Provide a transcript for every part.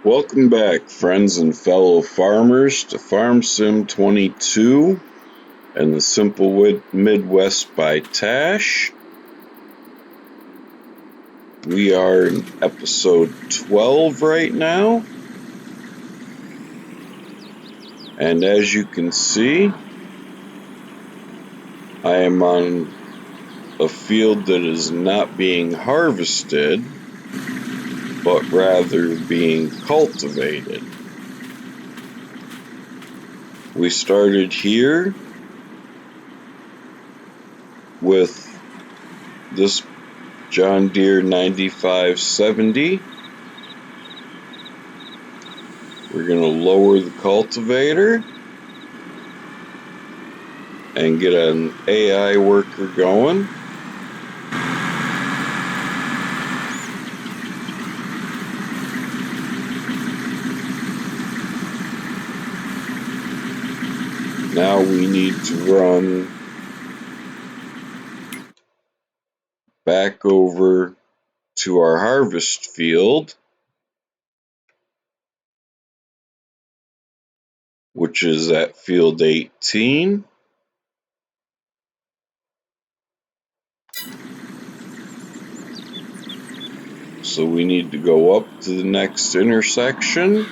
Welcome back, friends and fellow farmers, to Farm Sim 22 and the Simple Midwest by Tash. We are in episode 12 right now, and as you can see, I am on a field that is not being harvested, but rather being cultivated. We started here with this John Deere 9570. We're going to lower the cultivator and get an AI worker going. Now we need to run back over to our harvest field, which is at field 18. So we need to go up to the next intersection.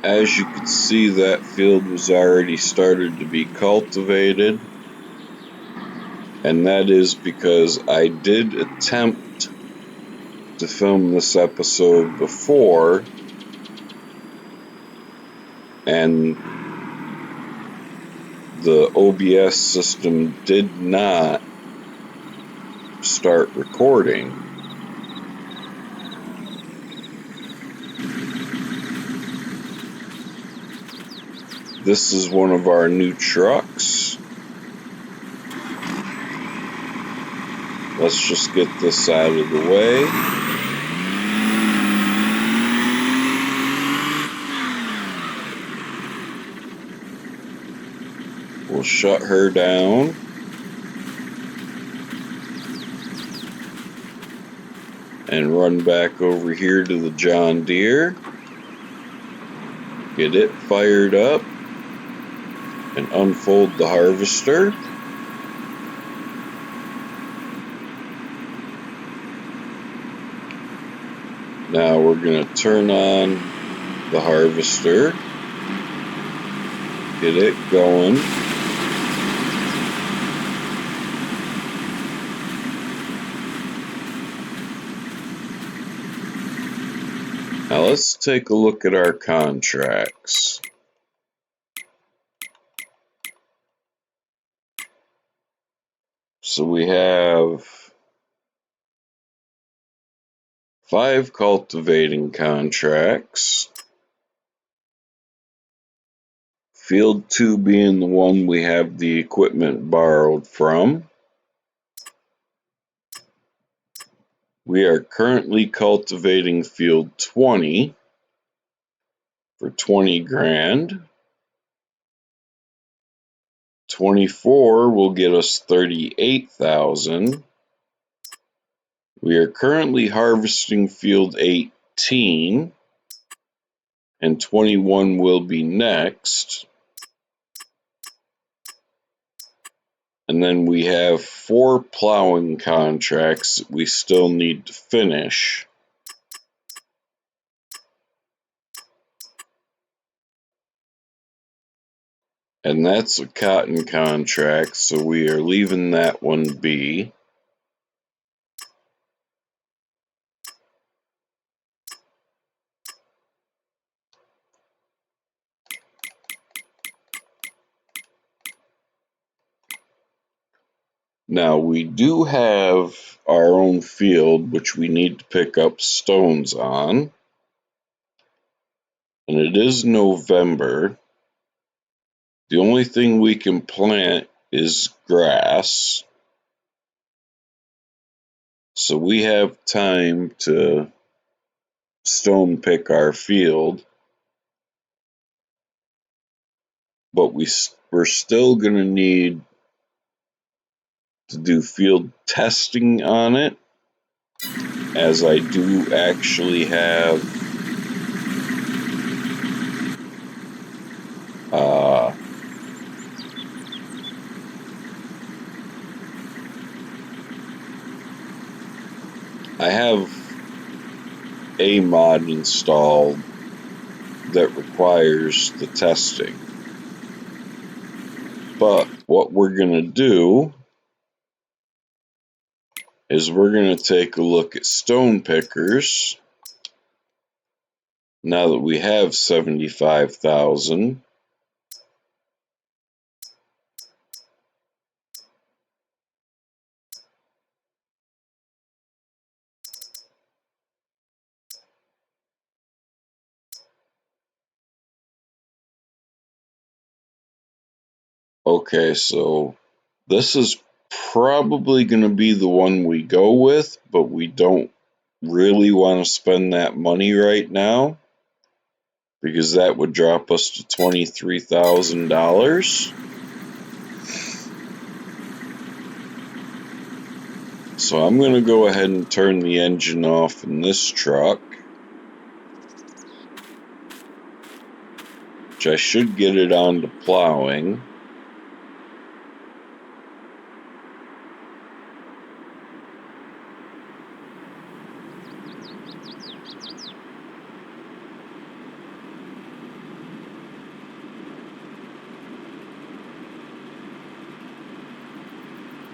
As you can see, that field was already started to be cultivated, and that is because I did attempt to film this episode before, and the OBS system did not start recording. This is one of our new trucks. Let's just get this out of the way. We'll shut her down. And run back over here to the John Deere. Get it fired up. And unfold the harvester. Now we're going to turn on the harvester. Get it going. Now let's take a look at our contracts. So we have 5 cultivating contracts. Field 2 being the one we have the equipment borrowed from. We are currently cultivating field 20 for 20 grand. 24 will get us 38,000. We are currently harvesting field 18, and 21 will be next. And then we have 4 plowing contracts that we still need to finish. And that's a cotton contract, so we are leaving that one be. Now we do have our own field, which we need to pick up stones on. And it is November. The only thing we can plant is grass. So we have time to stone pick our field, but we're still going to need to do field testing on it, as I do actually have I have a mod installed that requires the testing. But what we're going to do is we're going to take a look at stone pickers now that we have 75,000. Okay, so this is probably going to be the one we go with, but we don't really want to spend that money right now because that would drop us to $23,000. So I'm going to go ahead and turn the engine off in this truck, which I should get it on to plowing.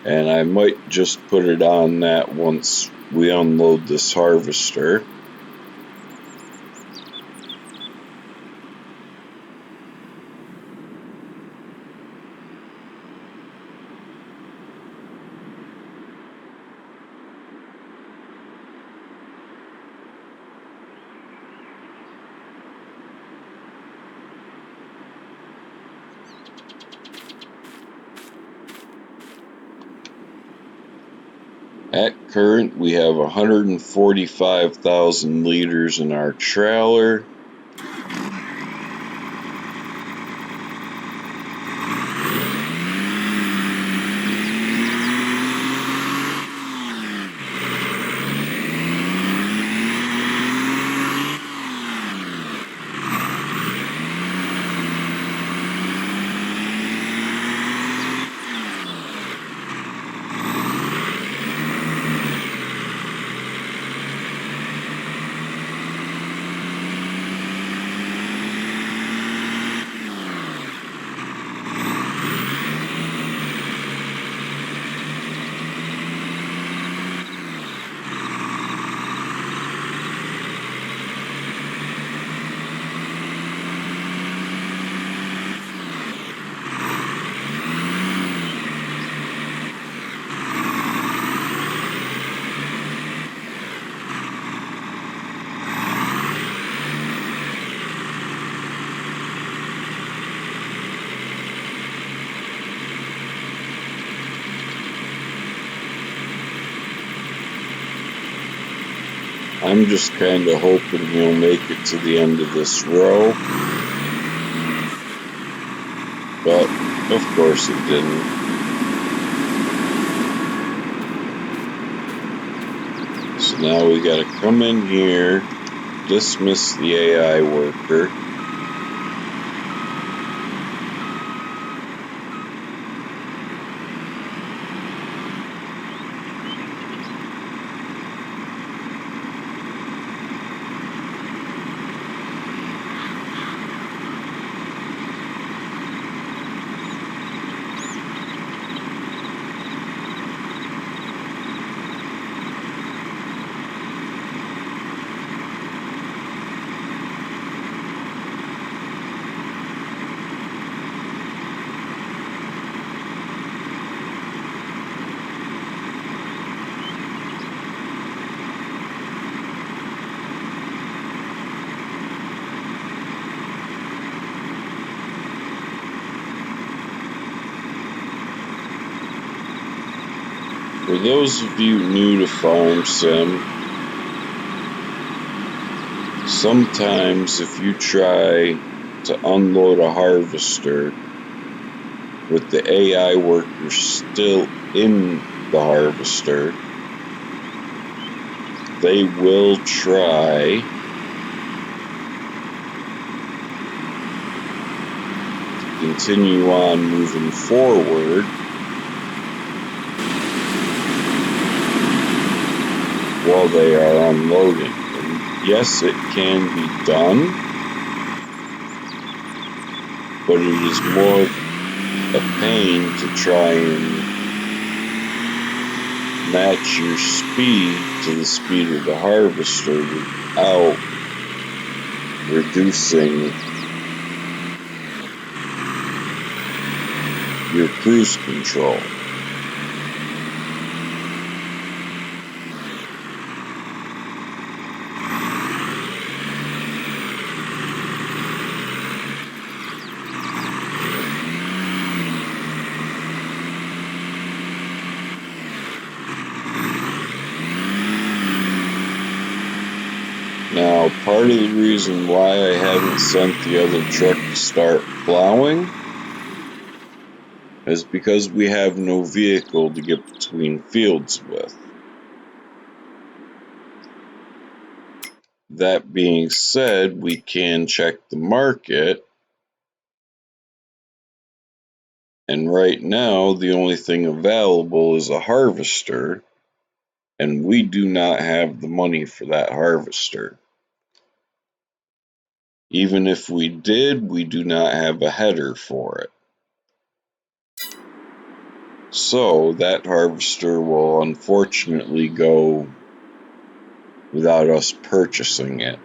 And I might just put it on that once we unload this harvester. At current, we have 145,000 liters in our trailer. I'm just kind of hoping he'll make it to the end of this row. But, of course, he didn't. So now we gotta come in here, dismiss the AI worker. For those of you new to Farm Sim, sometimes if you try to unload a harvester with the AI worker still in the harvester, they will try to continue on moving forward while they are unloading. And yes, it can be done, but it is more a pain to try and match your speed to the speed of the harvester without reducing your cruise control. Now, part of the reason why I haven't sent the other truck to start plowing is because we have no vehicle to get between fields with. That being said, we can check the market, and right now the only thing available is a harvester, and we do not have the money for that harvester. Even if we did, we do not have a header for it. So that harvester will unfortunately go without us purchasing it.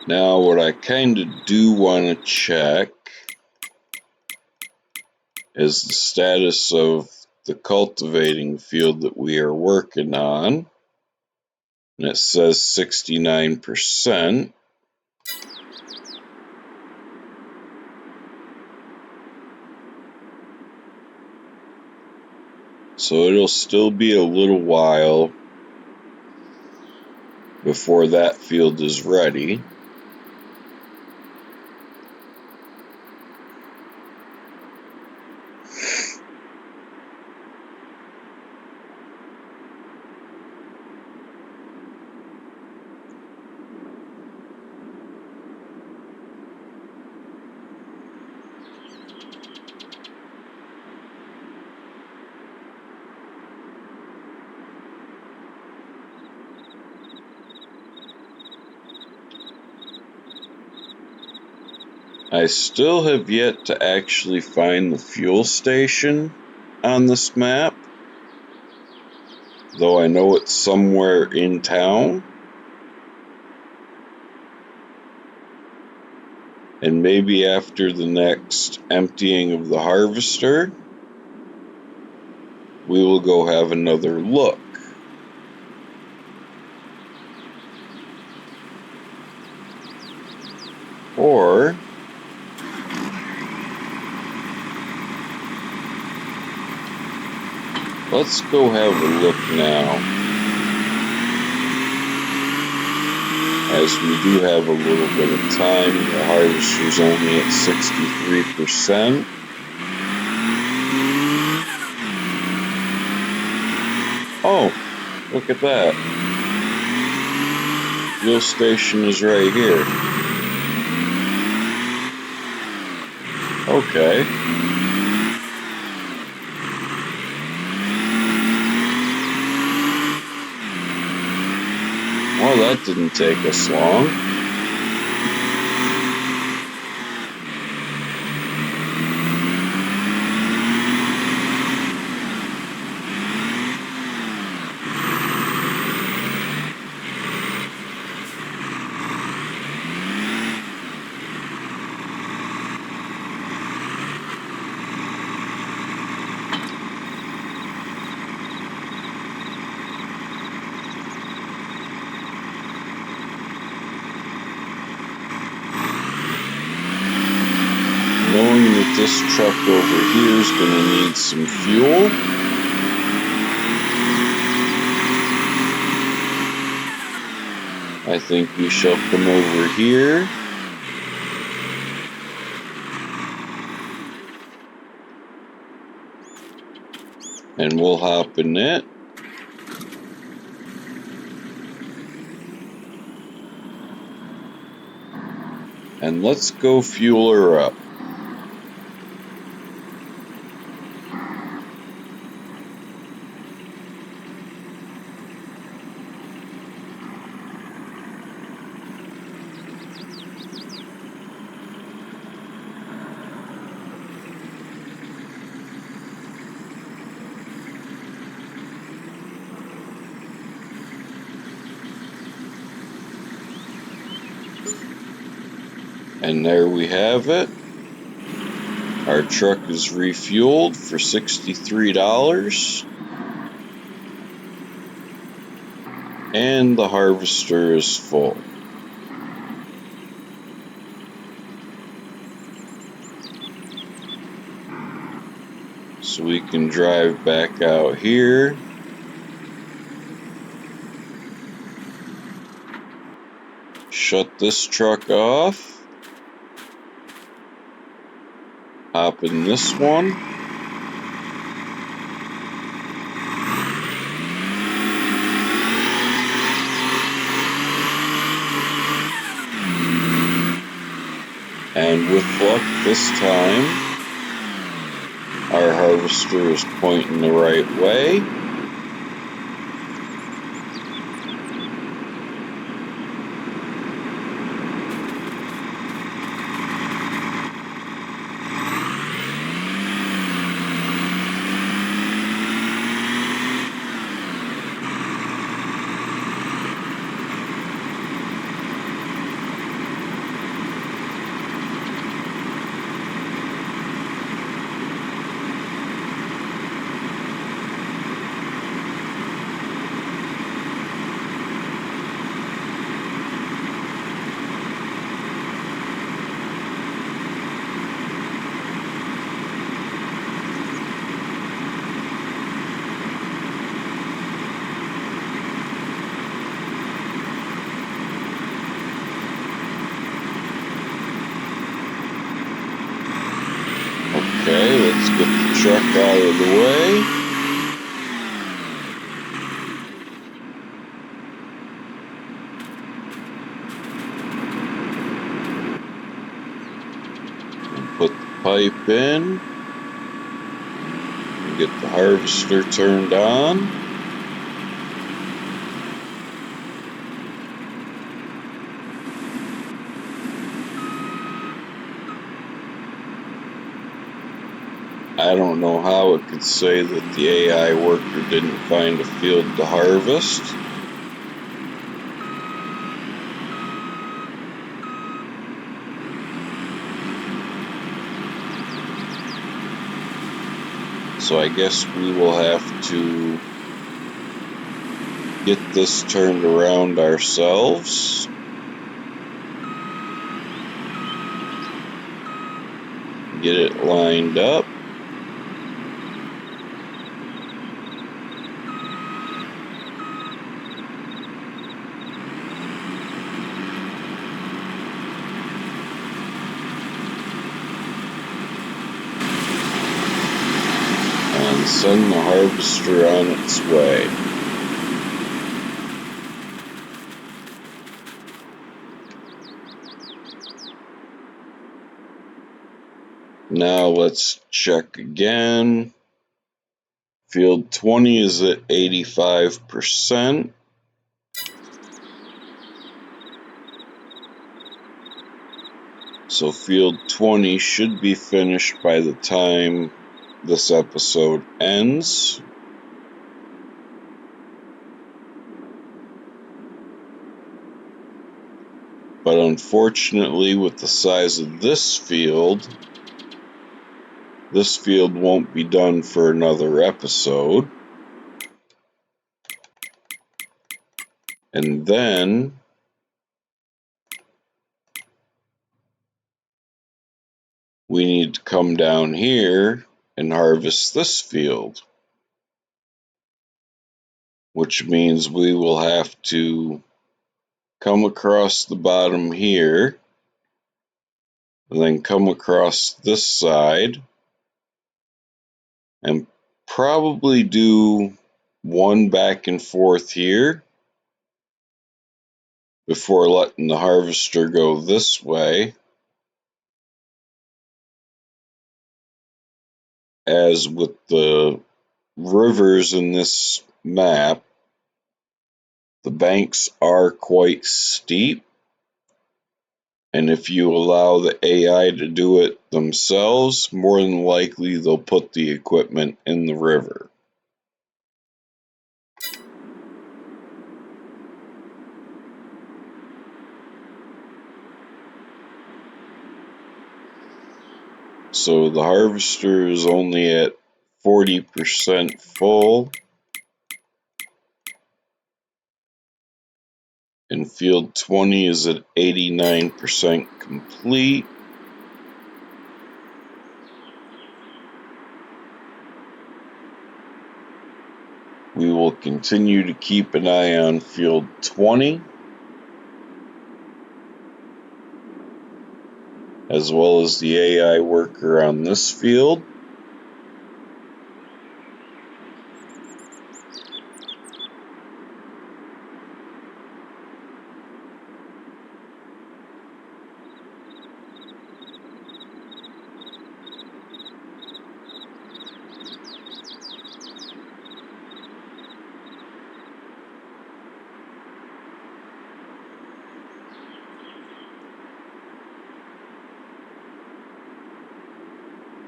Now, what I kind of do want to check is the status of the cultivating field that we are working on. And it says 69%. So it'll still be a little while before that field is ready. I still have yet to actually find the fuel station on this map, though I know it's somewhere in town. And maybe after the next emptying of the harvester, we will go have another look. Or let's go have a look now, as we do have a little bit of time. The harvester's only at 63%. Oh, look at that. Fuel station is right here. Okay. Well, that didn't take us long. this truck over here is going to need some fuel. I think we shall come over here. And we'll hop in it. And let's go fuel her up. And there we have it. Our truck is refueled for $63. And the harvester is full. So we can drive back out here. Shut this truck off. Hop in this one. And with luck this time, our harvester is pointing the right way. Okay, let's get the truck out of the way. And put the pipe in. And get the harvester turned on. I don't know how it could say that the AI worker didn't find a field to harvest. So I guess we will have to get this turned around ourselves. Get it lined up. And send the harvester on its way. Now let's check again. Field 20 is at 85%. So field 20 should be finished by the time this episode ends. But unfortunately, with the size of this field won't be done for another episode. And then we need to come down here and harvest this field, which means we will have to come across the bottom here, and then come across this side, and probably do one back and forth here before letting the harvester go this way. As with the rivers in this map, the banks are quite steep, and if you allow the AI to do it themselves, more than likely they'll put the equipment in the river. So the harvester is only at 40% full, and field 20 is at 89% complete. We will continue to keep an eye on field 20, as well as the AI worker on this field.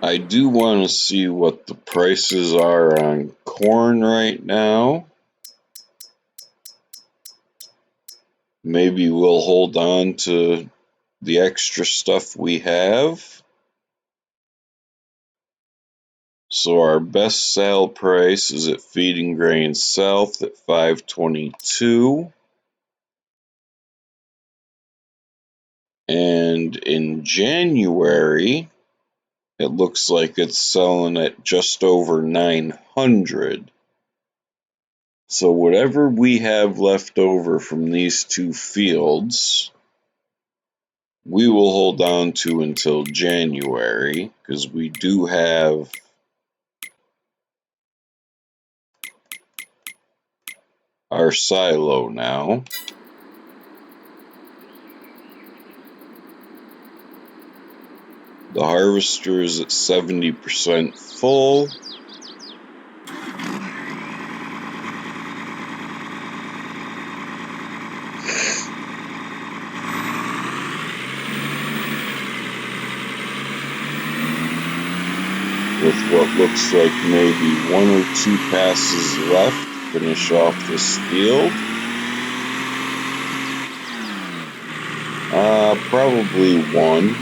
I do want to see what the prices are on corn right now. Maybe we'll hold on to the extra stuff we have. So our best sale price is at Feeding Grain South at $5.22. And in January, it looks like it's selling at just over $900. So whatever we have left over from these two fields, we will hold on to until January, because we do have our silo now. The harvester is at 70% full. With what looks like maybe one or two passes left to finish off this field. Probably one.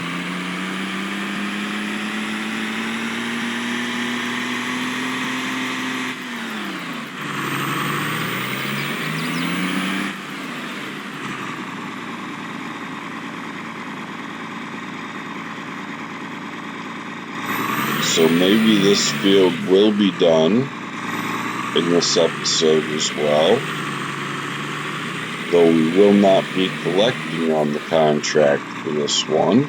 So maybe this field will be done in this episode as well, though we will not be collecting on the contract for this one,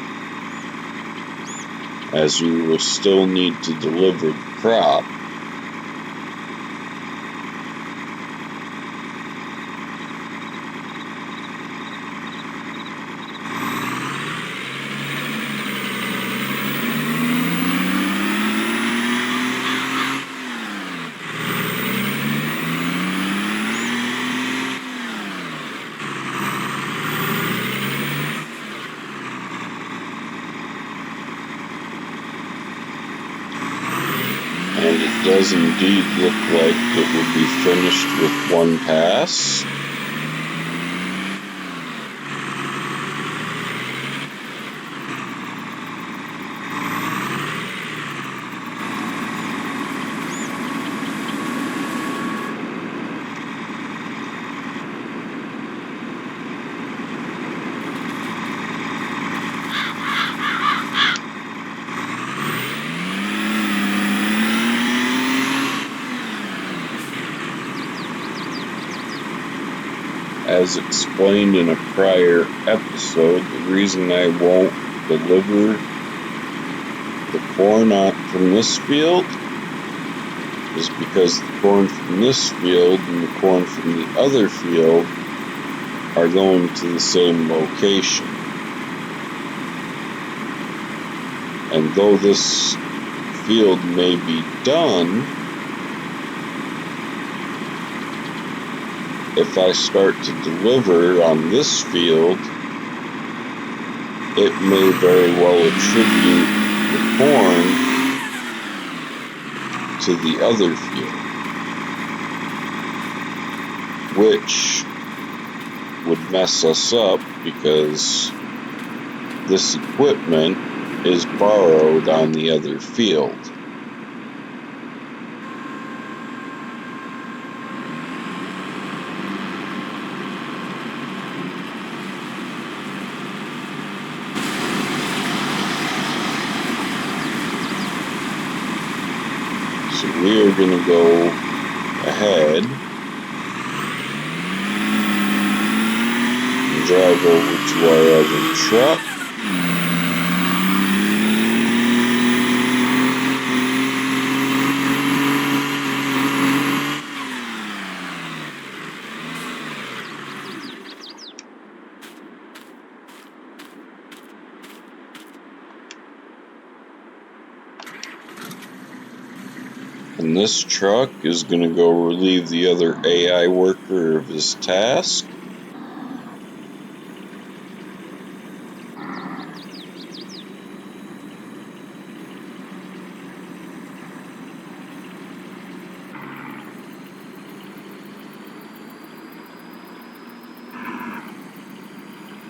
as we will still need to deliver the crop. And it does indeed look like it will be finished with one pass. As explained in a prior episode, the reason I won't deliver the corn from this field is because the corn from this field and the corn from the other field are going to the same location. And though this field may be done, if I start to deliver on this field, it may very well attribute the corn to the other field, which would mess us up because this equipment is borrowed on the other field. So we are going to go ahead and drive over to our other truck. And this truck is going to go relieve the other AI worker of his task.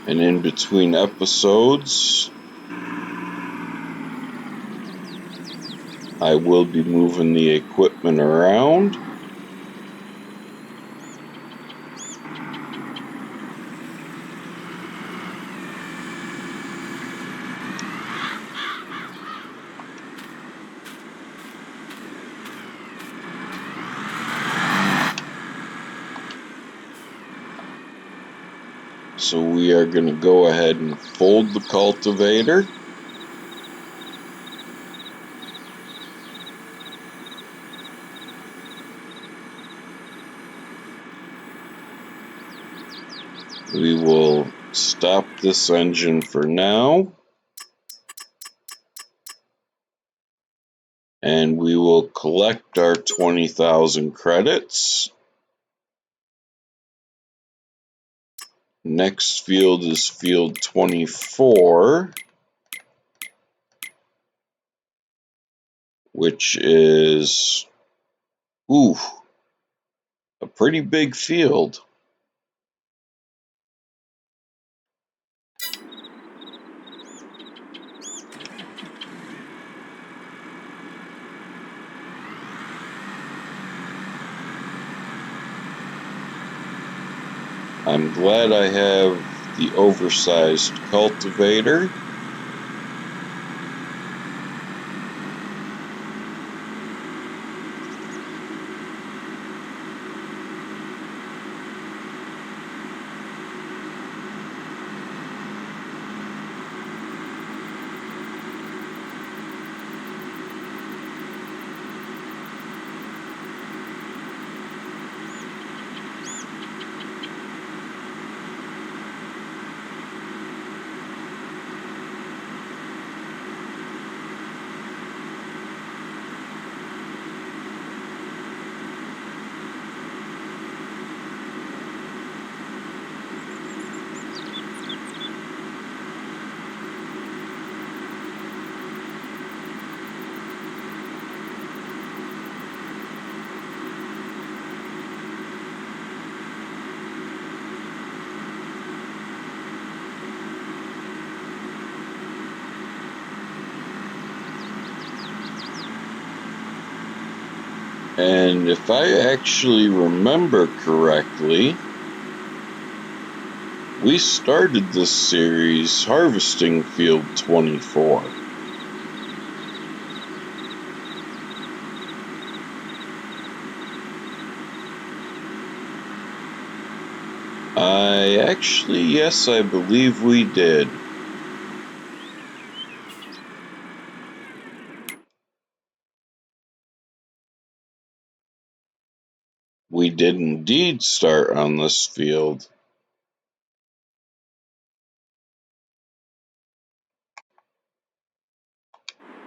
And in between episodes, I will be moving the equipment around. So we are going to go ahead and fold the cultivator. We will stop this engine for now. And we will collect our 20,000 credits. Next field is field 24, which is, a pretty big field. I'm glad I have the oversized cultivator. And if I actually remember correctly, we started this series harvesting field 24. Yes, I believe we did. We did indeed start on this field.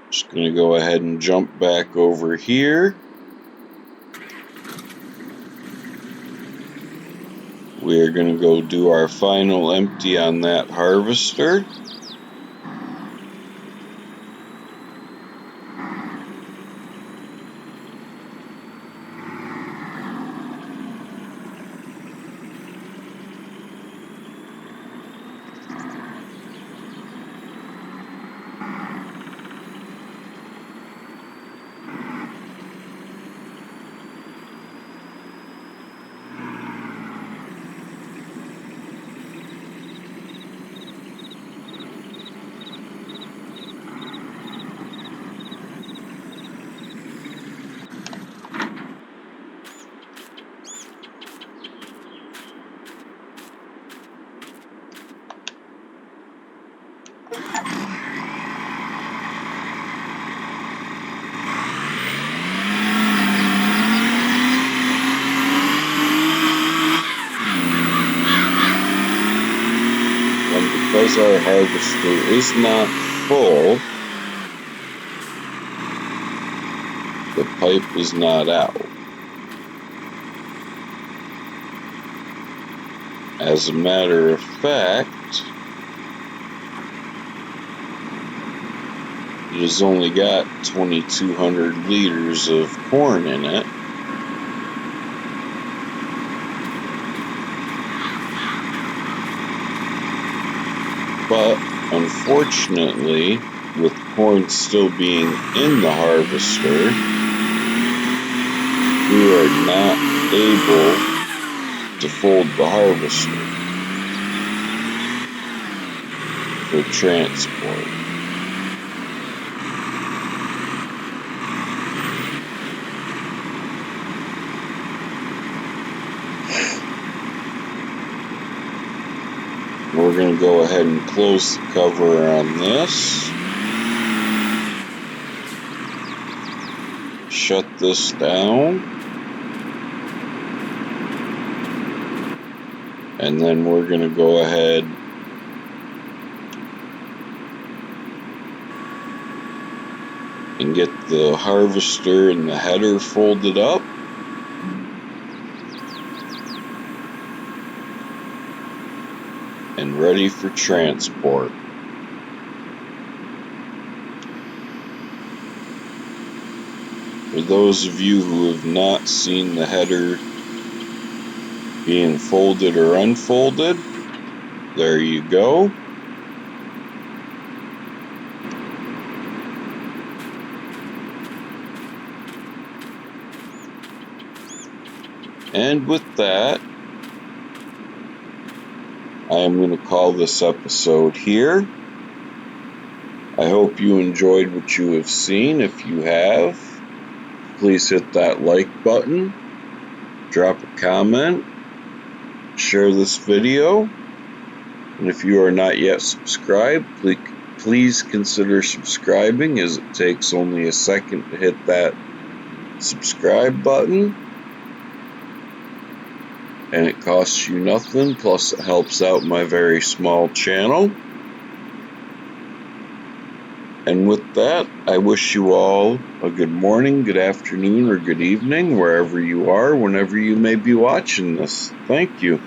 Just going to go ahead and jump back over here. We're going to go do our final empty on that harvester. Because our harvester is not full, the pipe is not out. As a matter of fact, it has only got 2,200 liters of corn in it. But unfortunately, with corn still being in the harvester, we are not able to fold the harvester for transport. We're going to go ahead and close the cover on this. Shut this down. And then we're going to go ahead and get the harvester and the header folded up. And ready for transport. For those of you who have not seen the header being folded or unfolded, there you go. And with that, I am going to call this episode here. I hope you enjoyed what you have seen. If you have, please hit that like button, drop a comment, share this video, and if you are not yet subscribed, please consider subscribing, as it takes only a second to hit that subscribe button, and it costs you nothing, plus it helps out my very small channel. And with that, I wish you all a good morning, good afternoon, or good evening, wherever you are, whenever you may be watching this. Thank you.